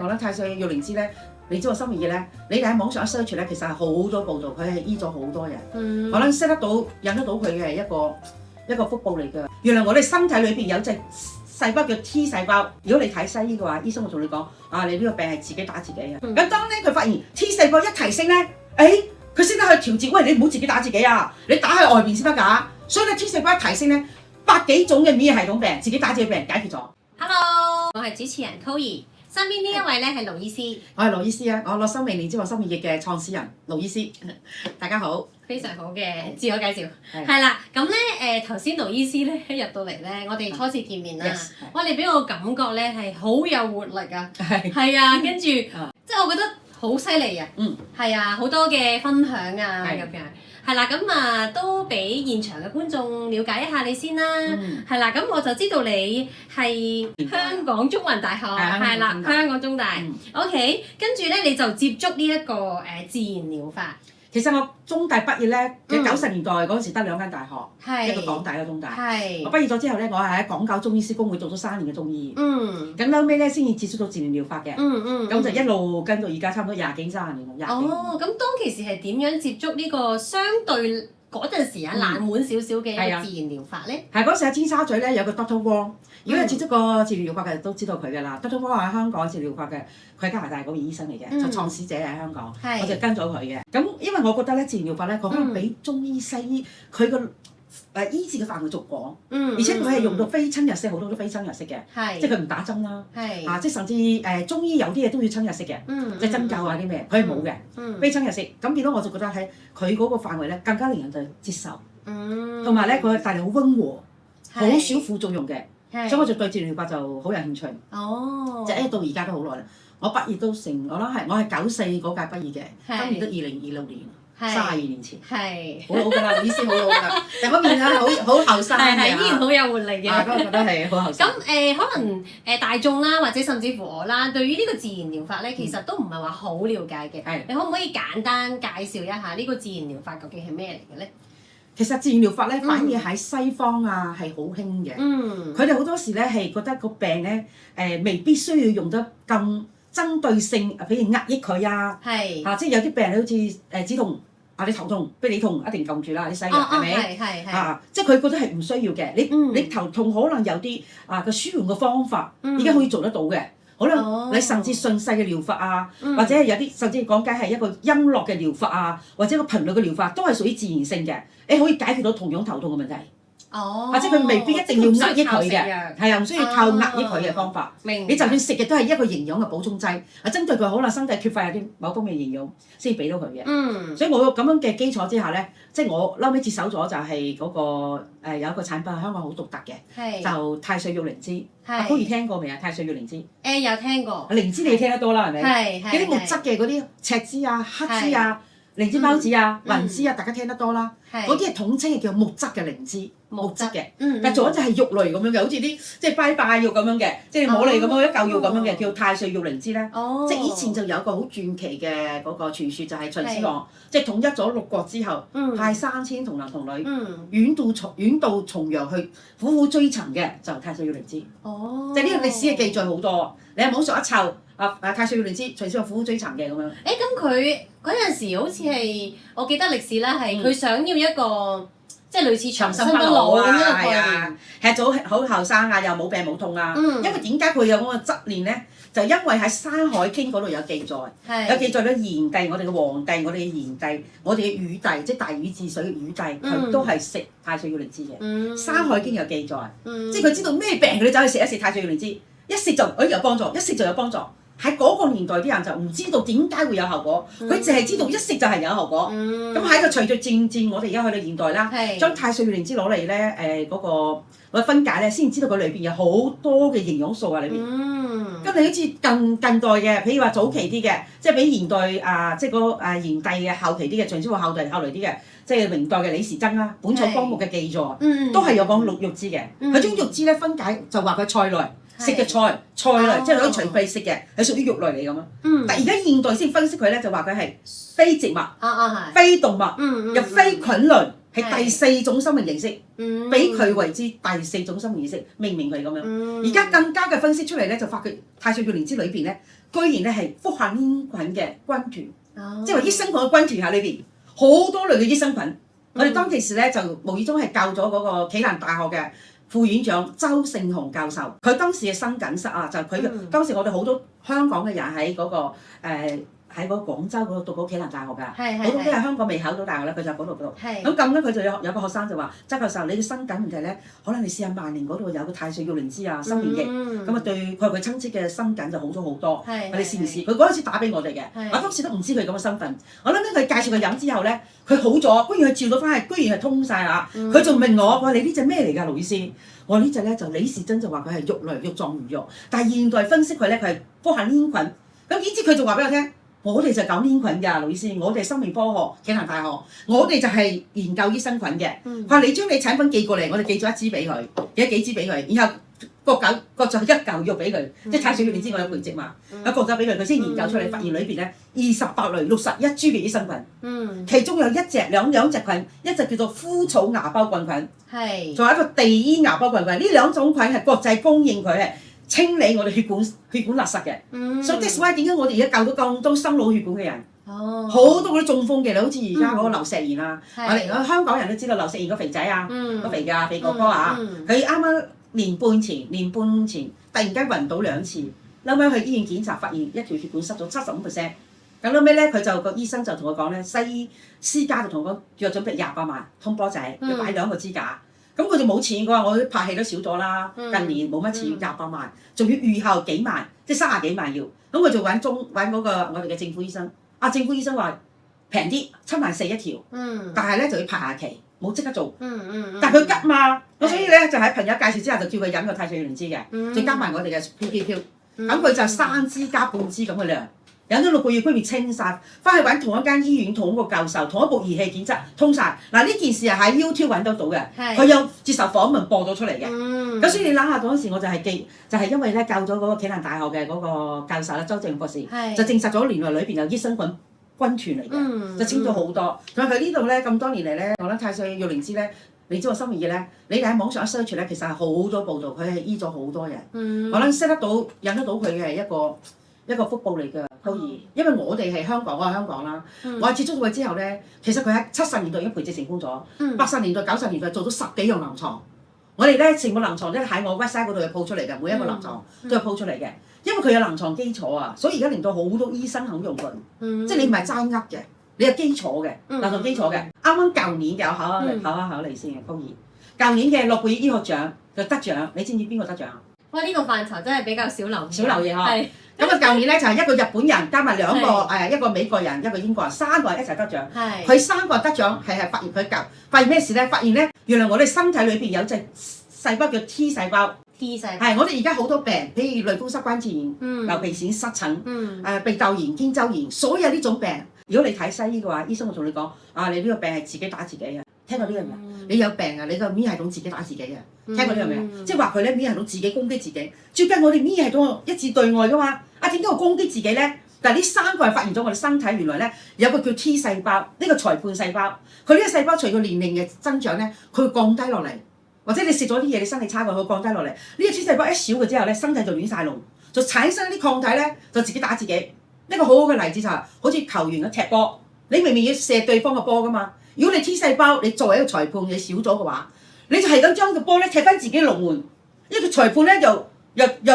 講啦，太歲玉靈芝咧，你知道心意咧，你哋喺網上一 search 咧，其實係好多報道，佢係醫咗好多人。可能識得到引得到佢嘅一個福報嚟㗎。原來我哋身體裏邊有隻細胞叫 T 細胞。如果你睇西醫嘅話，醫生會同你講啊，你呢個病係自己打自己嘅。咁當咧佢發現 T 細胞一提升咧，佢先得去調節。喂，你唔好自己打自己啊，你打喺外邊先得㗎。所以咧 T 細胞一提升咧，100幾種嘅免疫系統病，自己打自己病解決咗。Hello， 我係主持人 Coir， 身邊呢一位咧係盧醫師。我係盧醫師啊，我樂生命靈芝學生命液嘅創始人盧醫師。大家好，非常好嘅自我介紹。係啦，咁咧頭先盧醫師咧一入到嚟咧，我哋初次見面啦，哇！你俾我感覺咧係好有活力啊，係啊，跟住即係我覺得好犀利啊，係啊，好多嘅分享啊咁樣。係啦，咁啊都俾現場嘅觀眾了解一下你先啦。係啦，咁我就知道你係香港中文大學，係啦，香港中大。OK， 跟住咧你就接觸呢一個自然療法。其實我中大畢業咧，喺90年代嗰陣時得2間大學，一個港大一個中大。我畢業咗之後咧，我係喺港九中醫師公會讀咗3年嘅中醫。咁後尾咧先至接觸到自然療法嘅。咁就一路跟到而家差唔多20幾30年啦。哦，咁當其時係點樣接觸呢個相對嗰陣時冷門少少嘅一個自然療法咧？係嗰時喺尖沙咀咧有個 Dr. Wong， 如果有接觸過自然療法嘅都知道佢㗎啦。Dr. Wong 喺香港自然療法嘅，佢係加拿大嗰個醫生嚟嘅，就創始者喺香港，我就跟咗佢嘅。咁因為我覺得咧自然療法咧，佢可能比中醫西醫佢個醫治嘅範圍仲廣，而且佢係用到非侵入式，好多都非侵入式嘅，即係佢唔打針啦，即係甚至中醫有啲嘢都要侵入式嘅，即係針灸啊啲咩，佢係冇嘅，非侵入式。咁變到我就覺得喺佢嗰個範圍咧，更加令人就接受，同埋咧佢帶嚟好溫和，好少副作用嘅，所以我就對自然療法就好有興趣。即係到而家都好耐啦，我畢業都成我係94嗰屆畢業嘅，今年都2026年。32年前，好老㗎啦，醫師好老㗎啦，但嗰邊咧好後生嘅，依然好有活力嘅。咁我覺得係好後生。咁可能大眾啦，或者甚至乎我啦，對於呢個自然療法咧，其實都唔係話好了解嘅。你可唔可以簡單介紹一下呢個自然療法究竟係咩嚟嘅咧？其實自然療法咧，反而喺西方係好興嘅。佢哋好多時咧係覺得個病咧未必需要用得咁針對性，譬如壓抑佢啊，即係有啲病好似止痛。你頭痛，俾你痛一定撳住啦，啲西藥係咪？即係佢覺得係唔需要嘅。你頭痛可能有啲個舒緩嘅方法，已經可以做得到嘅。可能你甚至順勢嘅療法啊，或者係有啲甚至講緊係一個音樂嘅療法啊，或者一個頻率嘅療法，都係屬於自然性嘅。你可以解決到同樣頭痛嘅問題。或者佢未必一定要壓抑佢嘅，唔需要靠壓抑佢嘅方法。你就算食嘅都係一個營養嘅補充劑，針對佢可能身體缺乏有啲某方面營養先俾到佢嘅。所以我咁樣嘅基礎之下咧，即係我後尾接手咗就係嗰個有一個產品係香港好獨特嘅，就太歲玉靈芝。Coir聽過未啊？太歲玉靈芝。有聽過。靈芝你聽得多啦，係咪？嗰啲木質嘅嗰啲赤芝啊、黑芝啊、靈芝孢子啊、雲芝啊，大家聽得多啦。嗰啲係統稱係叫木質嘅靈芝。木質嘅，但做一隻係肉類咁樣嘅，好似啲即係拜拜肉咁樣嘅，即係摸嚟咁樣一嚿肉咁樣嘅，叫太歲玉靈芝咧。即係以前就有一個好傳奇嘅嗰個傳說，就係秦始皇即係統一咗6國之後，派3000童男童女遠渡重洋去苦苦追尋嘅，就太歲玉靈芝。即係呢個歷史嘅記載好多，你喺網上一湊太歲玉靈芝，秦始皇苦苦追尋嘅咁樣。咁佢嗰陣時好似係我記得歷史咧，係佢想要一個。即係類似長生不老咁樣嘅概念，吃咗好後生啊，又冇病冇痛啊。因為點解佢有嗰個執念咧？就因為喺《山海經》嗰度有記載，有記載咧炎帝，我哋嘅皇帝，我哋嘅炎帝，我哋嘅禹帝，即係大禹治水嘅禹帝，佢都係食太歲玉靈芝嘅。《山海經》有記載，即係佢知道咩病佢都走去食一食太歲玉靈芝，一食就有幫助，一食就有幫助。喺嗰個年代啲人就唔知道點解會有效果，佢淨係知道一食就係有效果。咁喺個隨著漸我哋而家去到現代啦，將太歲玉靈芝攞嚟咧嗰個分解咧，先知道佢裏邊有好多嘅營養素啊裏邊。咁你好似近代嘅，譬如話早期啲嘅，即係比現代即係嗰炎帝嘅後期啲嘅，秦始皇後嚟啲嘅，即係明代嘅李時珍啦，《本草綱目》嘅記載，都係有講鹿肉芝嘅。佢將肉芝咧分解就話佢菜類。食嘅菜類，即係可以隨便食嘅，係屬於肉類嚟咁啊。但而家現代先分析佢咧，就話佢係非植物、非動物，又非菌類，係第4種生命形式，俾佢為之第4種生命形式，命名佢咁樣。而家更加嘅分析出嚟咧，就發覺太歲玉靈芝裏邊咧，居然咧係福克黏菌嘅軍團，即係話益生菌嘅軍團喺裏邊，好多類嘅益生菌。我哋當其時咧就無意中係教咗嗰個暨南大學嘅副院長周勝雄教授，佢當時嘅生緊室啊，就佢當時我哋好多香港嘅人喺嗰個喺嗰廣州嗰度讀過暨南大學㗎，好多都係香港未考到大學咧，佢就喺嗰度讀。咁咧佢就有個學生就話：周教授，你嘅生緊問題咧，可能你試下萬寧嗰度有個太歲玉靈芝啊，生免疫，咁啊對佢親戚嘅生緊就好咗好多。我哋試唔試？佢嗰陣時打俾我哋嘅，我當時都唔知佢咁嘅身份。我諗咧佢介紹佢飲之後咧，佢好咗，居然佢照到翻去，居然係通晒啊！佢仲問我：話你呢隻咩嚟㗎，盧醫師？我呢隻咧就李時珍就話佢係肉類肉狀魚肉，但係現代分析佢咧佢係福克黏菌。咁點知佢仲話俾我聽？我哋就搞黏菌㗎，盧醫師，我哋係生命科學暨南大學，我哋就係研究益生菌嘅。佢話你將你產品寄過嚟，我哋寄咗1支俾佢，寄咗幾支俾佢，然後割咗1嚿肉俾佢，即係太歲你知我有培植嘛，割咗俾佢，佢先研究出嚟，發現裏邊咧28類61株嘅益生菌，其中有兩隻菌，一隻叫做枯草芽孢桿菌，仲有一個地衣芽孢桿菌，呢兩種菌係國際公認佢係清理我哋血管垃圾嘅，所以 that's why 點解我哋而家救到咁多生老血管嘅人，好多嗰啲中風嘅，好似而家嗰個劉錫賢啊，我哋香港人都知道劉錫賢個肥仔啊，個肥㗎肥哥哥啊，佢啱啱年半前突然間暈倒2次，後尾去醫院檢查發現一條血管塞咗75%，咁後尾咧佢就個醫生就同我講咧，西醫私家就同我約咗俾28萬通波仔，要擺2個支架。咁佢就冇錢，佢話我拍戲都少咗啦，近年冇乜錢，28萬，仲要預後幾萬，即係30幾萬要。咁佢就揾嗰個我哋嘅政府醫生，政府醫生話平啲，7萬4一條，但係咧就要排下期，冇即刻做。但係佢急嘛，咁所以咧就喺朋友介紹之下就叫佢飲個太歲玉靈芝嘅，再加埋我哋嘅飄，咁佢就3支加半支咁嘅量。飲咗6個月，居然清晒，翻去揾同一間醫院同一個教授，同一部儀器檢測通晒。嗱呢件事係喺 YouTube 揾得到嘅，佢有接受訪問播咗出嚟嘅。咁所以你諗下嗰陣時，我就係因為咧教咗嗰個暨南大學嘅嗰個教授啦，周正博士，就證實咗原來裏邊有益生菌軍團嚟嘅，就清咗好多。仲有佢呢度咧咁多年嚟咧，我覺得太歲玉靈芝咧，你知我心意咧，你哋喺網上一 search 咧，其實係好多報道，佢係醫咗好多人。我諗識得到引得到佢嘅一個福報嚟㗎。因為我哋係香港，我係香港啦。我係接觸到佢之後咧，其實佢喺70年代已經培植成功咗，80年代、90年代做咗10幾樣臨床。我哋咧全部臨床咧喺我 website 嗰度有鋪出嚟嘅，每一個臨床都有鋪出嚟嘅。因為佢有臨床基礎啊，所以而家令到好多醫生肯用佢。即係你唔係齋噏嘅，你有基礎嘅臨床基礎嘅。啱啱舊年嘅，我考你先嘅，高二。舊年嘅諾貝爾醫學獎就得獎，你知唔知邊個得獎？哇！呢個範疇真係比較少留意嗬。咁啊，舊年咧就係一個日本人加埋2個一個美國人，一個英國人，3個人一齊得獎。佢3個得獎係發現發現咩事咧？發現咧原來我哋身體裏邊有隻細胞叫 T 細胞。係我哋而家好多病，譬如類風濕關節炎、流鼻癬、濕疹、鼻竇炎、肩周炎，所有呢種病，如果你睇西醫嘅話，醫生會同你講：你呢個病係自己打自己嘅。聽過呢樣嘢？你有病啊！你個免疫系統自己打自己嘅。聽過呢樣嘢？即係話佢咧免疫系統自己攻擊自己。最緊我哋免疫系統一致對外噶嘛。點解會攻擊自己咧？但係呢3個係發現咗我哋身體原來咧有個叫 T 細胞，呢個裁判細胞。佢呢個細胞隨個年齡嘅增長咧，佢會降低落嚟。或者你食咗啲嘢，你身體差過，佢會降低落嚟。呢個 T 細胞一少嘅之後咧，身體就亂晒龍，就產生啲抗體咧，就自己打自己。一個好好嘅例子就係好似球員嘅踢波，你明明要射對方嘅波噶嘛。如果你 T 細胞你作為一個裁判你少咗嘅話，你就係咁將個波咧踢翻自己龍門。一個裁判咧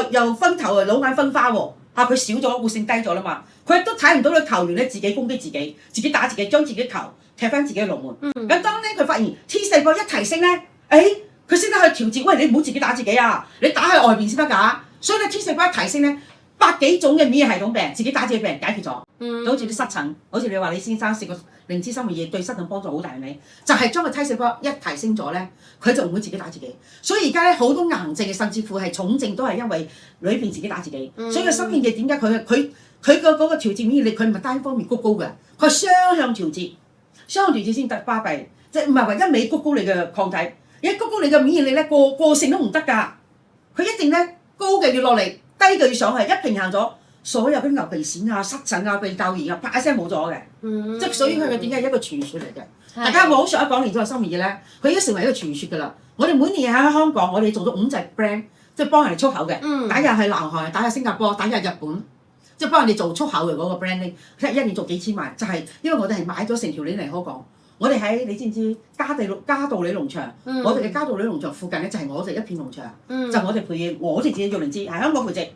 又分頭老眼分花喎。佢少咗活性低咗啦嘛，佢都睇唔到個球員咧自己攻擊自己，自己打自己，將自己球踢翻自己嘅龍門。咁當咧佢發現 T 細胞一提升咧，佢先得去調節，喂，你唔好自己打自己啊，你打喺外邊先得㗎。所以咧 T 細胞一提升咧，100幾種嘅免疫系統病，自己打自己病解決咗。就好似啲濕疹，好似你話你先生食個靈芝生活液對濕疹幫助好大嘅，就係將個 T 細胞一提升咗咧，佢就唔會自己打自己。所以而家咧好多癌症嘅，甚至乎係重症都係因為裏邊自己打自己。所以個心臟嘅點解佢個嗰個調節免疫力佢唔係單方面谷高嘅，佢係雙向調節，雙向調節先得巴閉，即係唔係話一味谷高你嘅抗體。一谷高你嘅免疫力咧，過剩都唔得㗎，佢一定咧高嘅要落嚟，低嘅要上去，一平衡咗，所有嗰啲牛鼻癬啊、濕疹啊、鼻竇炎啊，啪一聲冇咗嘅。即係所以佢嘅點解係一個傳說嚟嘅。大家我好想講年咗心意咧，佢已經成為一個傳說㗎啦。我哋每年喺香港，我哋做咗5隻 brand，即係幫人哋出口嘅，打入去南韓，打入新加坡，打入日本。即係幫人哋做出口嘅嗰個 branding， 一年做幾千萬，就係因為我哋係買咗成條鏈嚟香港。我哋喺你知唔知嘉道理農場？我哋嘅嘉道理農場附近咧就係我哋一片農場，就我哋培育我哋自己育靈芝喺香港培植。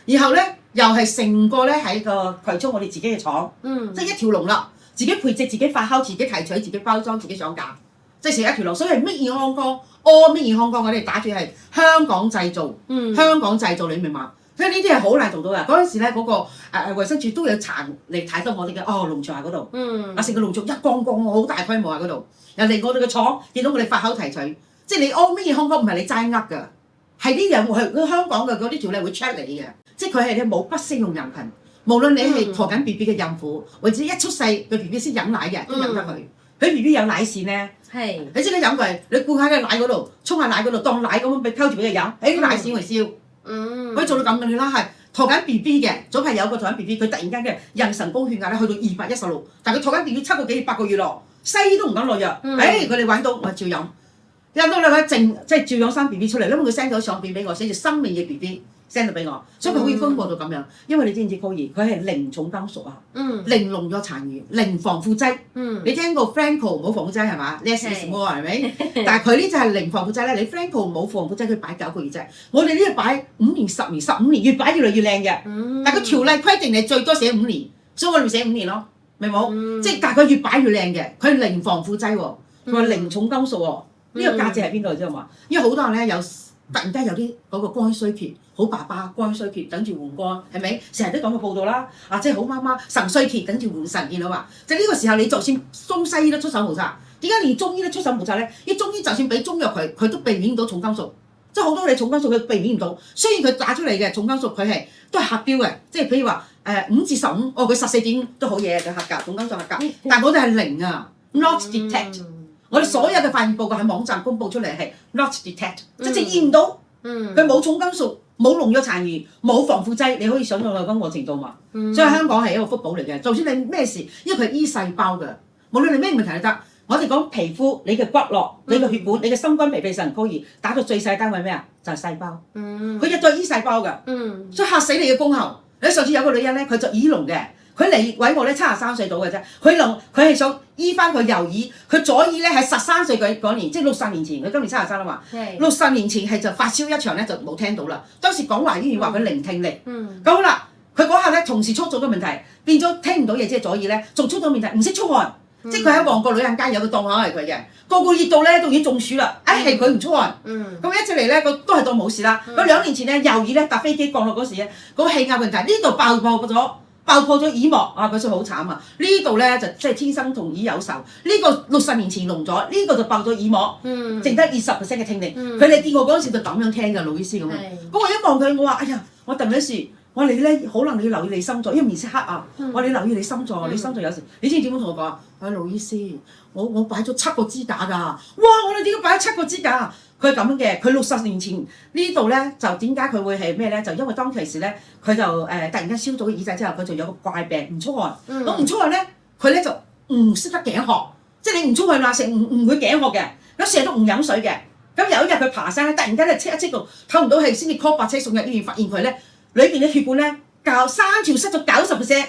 然後咧又係成個咧喺個葵涌我哋自己嘅廠，即係一條龍啦，自己培植、自己發酵、自己提取、自己包裝、自己上架，即係成一條龍。所以係乜嘢香港，all 乜嘢香港，我哋打住係香港製造，香港製造，你明嘛？所以呢啲係好難做到㗎。嗰陣時咧，嗰個衛生署都有查嚟睇到我哋嘅農場喺嗰度。成個農場一缸缸好大規模喺嗰度。人哋我哋嘅廠見到我哋發酵提取，即係你乜嘢香港唔係你齋噏㗎，係啲人係香港嘅嗰啲條例會 check 你嘅，即係佢係冇不適用人群。無論你係陀緊 B B 嘅孕婦，或者一出世個 B B 先飲奶嘅都飲得佢。佢 B B 有奶線咧，你知佢飲佢，你灌喺個奶嗰度，沖下奶嗰度當奶咁樣俾溝住俾佢飲，啲奶線為燒。可以做到咁嘅你啦，係陀緊 B B 嘅，早排有個陀緊 B B， 佢突然間嘅妊娠高血壓咧去到216，但係佢陀緊 B B 7個幾8個月咯，西醫都唔敢落藥，佢哋揾到我照飲，飲到咧佢即係照樣生 B B 出嚟，因為佢 send 咗相片俾我，寫住生命嘅 B B send 到俾我，所以佢可以豐富到咁樣，因為你知唔知高兒佢係零重金屬啊，零農藥殘餘，零防腐劑，你聽過 Franco 冇防腐劑係嘛 ？Less is more 係咪？但係佢呢就係零防腐劑咧，你 Franco 冇防腐劑，佢擺9個月啫，我哋呢個擺5年、10年、15年，越擺越嚟越靚嘅。但係個條例規定你最多寫5年，所以我哋咪寫5年咯，明冇？即係但係佢越擺越靚嘅，佢零防腐劑喎，佢話零重金屬喎，呢個價值喺邊度啫嘛？因為好多人咧有突然間有啲嗰個肝衰竭。好爸爸肝衰竭，等住換肝，係咪？成日都講個報道啦，即係好媽媽腎衰竭，等住換腎，見到嘛？就呢個時候，你就算中西醫都出手無策，點解連中醫都出手無策咧？因為中醫就算俾中藥佢都避免唔到重金屬，即係好多你重金屬佢避免唔到。雖然佢打出嚟嘅重金屬佢係都係合標嘅，即係譬如話5至15，佢14點都好嘢，佢合格，重金屬合格，但係我哋係0啊 ，not detect。我哋所有嘅化驗報告喺網站公佈出嚟係 not detect，即係驗唔到，佢冇重金屬。冇農藥殘餘，冇防腐劑，你可以想到佢溫和程度嘛？所以香港係一個福寶嚟嘅。就算你咩事，因為佢係醫細胞嘅，無論你咩問題都得。我哋講皮膚，你嘅骨骼、你嘅血管、你嘅心肝脾肺腎高熱，打到最細單位咩啊？就係細胞。佢入咗醫細胞㗎。所以嚇死你嘅功效。你上次有個女人咧，佢就耳聾嘅。佢嚟揾我咧73歲到嘅啫，佢係想醫翻佢右耳，佢左耳咧係13歲嗰年，即係60年前，佢今年73啦嘛，60年前係就發燒一場咧就冇聽到啦。當時廣華醫院話佢零聽力，咁好啦，佢嗰下咧同時出咗個問題，變咗聽唔到嘢，即係左耳咧仲出咗問題，唔識出汗，即係佢喺旺角女人街有個檔口係佢嘅，個熱到咧都已經中暑啦，係佢唔出汗，咁一出嚟咧佢都係當冇事啦。咁2年前咧右耳咧搭飛機降落嗰時咧，嗰個氣壓問題呢度爆破咗耳膜啊！佢真係好慘啊！呢度咧就即係天生同耳有仇。呢個60年前聾咗，呢個就爆咗耳膜，剩得20% 嘅聽力。佢哋見我嗰陣時就咁樣聽㗎，盧醫師咁樣。咁我一望佢，我話：哎呀，我鄧女士，我話你咧可能你要留意你心臟，因為面色黑啊。我話你留意你心臟，你心臟有時，你知唔知點樣同我講啊？盧醫師，我擺咗7個支架㗎。哇！我哋點解擺咗7個支架？佢係咁嘅，佢60年前呢度咧就點解佢會係咩咧？就因為當其時咧，佢就突然間燒咗耳仔之後，佢就有個怪病唔出汗。咁唔出汗咧，佢咧就唔識得頸渴，即係你唔出汗啦，食唔會頸渴嘅。咁成日都唔飲水嘅。咁有一日佢爬山咧，突然間咧即度透唔到氣，先至 call 白車送入醫院，發現佢咧裏邊嘅血管咧3條塞咗90%，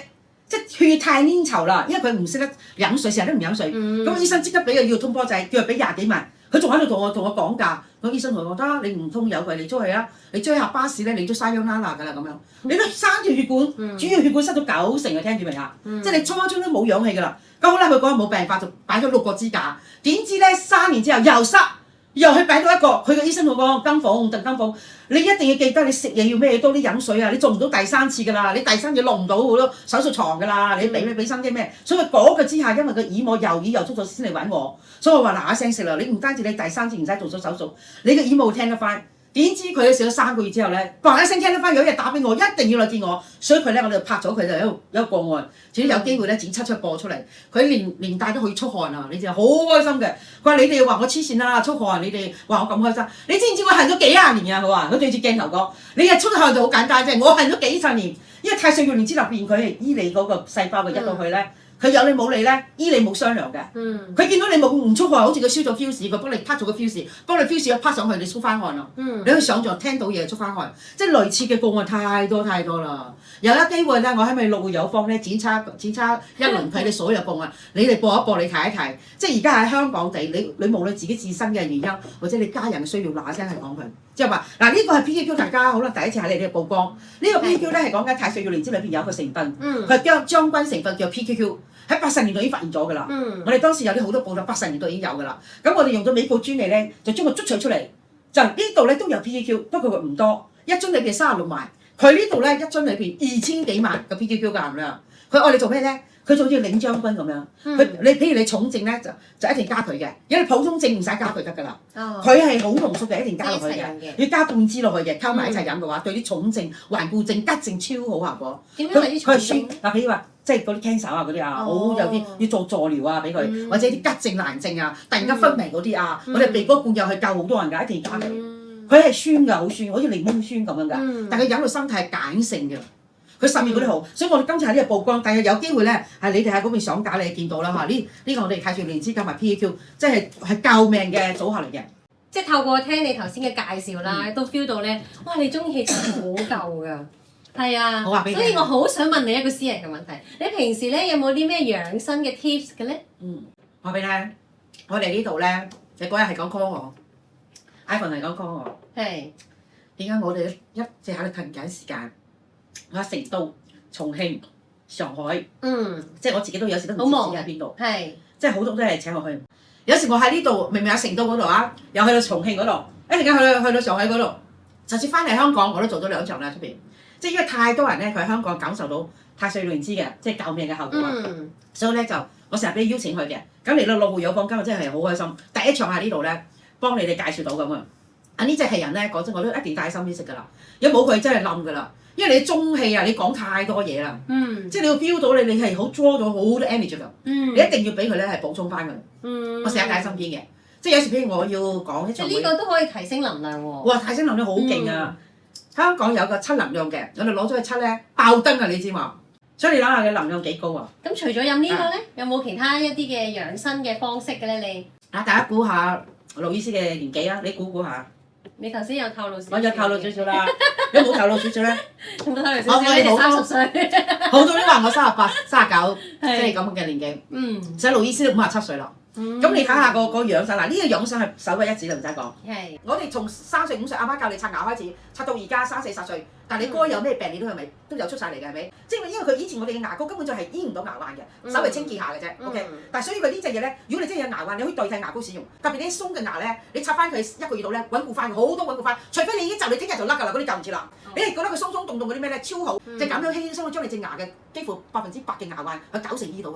即係血太黏稠啦，因為佢唔識得飲水，成日都唔飲水。咁醫生即刻俾個要通波仔，叫佢俾20幾萬。佢仲喺度同我講價，個醫生同我講得你唔通有佢你出去啊？你追下巴士咧，你都嘥咗啦㗎啦咁樣。你都3條血管，主要血管塞到90%啊！聽住未啊？即係你沖一沖都冇氧氣㗎啦。咁好啦，佢嗰日冇病發就擺咗6個支架，點知咧3年之後又塞，又去擺到一個。佢個醫生同我講更房更房，你一定要記得你食嘢要咩多啲飲水啊！你做唔到第3次㗎啦，你第3次落唔到好多手術床㗎啦，你俾心機咩？所以嗰個之下，因為個耳膜右耳又出咗先嚟揾我，所以我話嗱嗱聲食啦！你唔單止你第3次唔使做咗手術，你個耳膜會聽得翻。點知佢食咗3個月之後咧，嘭一聲聽得翻，有一日打俾我，一定要嚟見我。所以佢咧，我哋就拍咗佢就一個個案，至於有機會咧剪輯播出嚟。佢連帶都可以出汗啊！你哋好開心嘅。佢話你哋話我黐線啦，出汗，你哋話我咁開心。你知唔知我行咗幾廿年啊？佢話佢對住鏡頭講，你日出汗就好簡單啫。我行咗幾十年，因為太歲玉蓮之入邊佢係醫你嗰個細胞嘅入到去咧。佢有你冇你咧，醫你冇商量嘅。佢見到你冇唔出汗，好似佢燒咗 fuse，佢幫你拍咗個 fuse，幫你 fuse 一拍上去，你出翻汗啦。你可以想像聽到嘢出翻汗，即係類似嘅個案太多啦。有一機會咧，我喺咪陸會有方咧檢測一輪佢哋所有個案，你哋播一播，你睇一睇。即係而家喺香港地，你無論自己自身嘅原因，或者你家人嘅需要，嗱聲係講佢，即係話嗱呢個係 PQQ， 大家可能第一次喺你哋曝光。呢個 PQQ 咧係講緊太歲月靈芝裏邊有一個成分，佢係將軍成分叫 PQQ。喺80年代已經發現咗㗎啦，我哋當時有啲好多報道，80年代已經有㗎啦。咁我哋用咗美國專利咧，就將佢捉取出嚟，就呢度咧都有 PQQ， 不過佢唔多，一樽裏邊36萬，佢呢度咧一樽裏邊2000幾萬個 PQQ 嘅含量。佢愛嚟做咩咧？佢就好似領將軍咁樣，你譬如你重症咧就一定加佢嘅，如果你普通症唔使加佢得㗎啦。佢係好濃縮嘅，一定加落去嘅，要加半支落去嘅，溝埋一齊飲嘅話，對啲重症、頑固症、急症超好效果。點樣係啲重症？嗱，譬如話。即係嗰啲 cancer 啊嗰啲啊，好有啲要做助療啊俾佢，或者啲急症難症啊，突然間昏迷嗰啲啊，我哋鼻哥灌入去救好多人㗎，一定要加佢。佢係酸㗎，好酸，好似檸檬酸咁樣㗎，但係佢飲到身體係鹼性嘅，佢腎面嗰啲好，所以我哋今次喺呢度曝光，但係有機會咧係你哋喺嗰邊上架你見到啦嚇，呢個我哋太歲靈芝加埋 PQQ， 即係救命嘅組合嚟嘅。即係透過聽你頭先嘅介紹啦，都 feel 到咧，哇！你中意氣真係好夠㗎。係啊，所以我好想問你一個私人嘅問題，你平時咧有冇啲咩養生嘅 tips 嘅咧？話俾你聽，我哋呢度咧，你嗰日係講 call 我 ，iPhone 係講 call 我。係。點解我哋一直喺度騰緊時間？我喺成都、重慶、上海，即係我自己都有時都唔知自己喺邊度。係。即係好多都係請我去。有時我喺呢度，明明喺成都嗰度啊，又去到重慶嗰度，一陣間去到上海嗰度，就算翻嚟香港我都做咗2場啦出邊。即係因為太多人咧，佢喺香港感受到太歲靈芝嘅，即係救命嘅效果。所以咧就我成日俾邀請佢嘅，咁嚟到陸戶有方今日真係好開心。第一場喺呢度咧，幫你哋介紹到咁啊！呢隻係人咧，講真我都一定帶心啲食㗎啦。如果冇佢真係冧㗎啦，因為你中氣啊，你講太多嘢啦。即係你要 feel 到你係好 draw 咗好多 energy 㗎。你一定要俾佢咧係補充翻佢。我成日帶喺身邊嘅，即係有時譬如我要講一場會，呢個都可以提升能量喎。哇！提升能量好勁啊！香港有個7能量嘅，我哋攞咗去7咧爆燈啊！你知嘛？所以你諗下佢能量幾高啊！咁除咗飲呢個咧，有冇其他一啲嘅養生嘅方式嘅咧？你大家估下盧醫師嘅年紀啊？你估下？你頭先有透露少少，我有透露少少啦。你冇透露少少咧？有冇透露少少？你30歲，好多都話我38、39，即係咁嘅年紀。所以盧醫師都57歲啦。咁你睇下個養生嗱，呢個養生係首屈一指就唔使講。我哋從3歲5歲阿媽教你刷牙開始，刷到而家3、40歲，但係你該有咩病你都係咪都有出晒嚟嘅係咪？即係因為佢以前我哋嘅牙膏根本就係醫唔到牙患嘅，稍微清潔下嘅啫。OK，但係所以佢呢隻嘢咧，如果你真係有牙患，你可以代替牙膏使用。特別你啲鬆嘅牙咧，你刷翻佢1個月度咧，穩固翻好多穩固翻。除非你已經就你聽日就甩㗎啦，嗰啲就唔切啦。你係覺得佢鬆鬆動動嗰啲咩咧超好，即係咁樣輕輕鬆鬆將你隻牙嘅幾乎100%嘅牙患去90%醫到佢。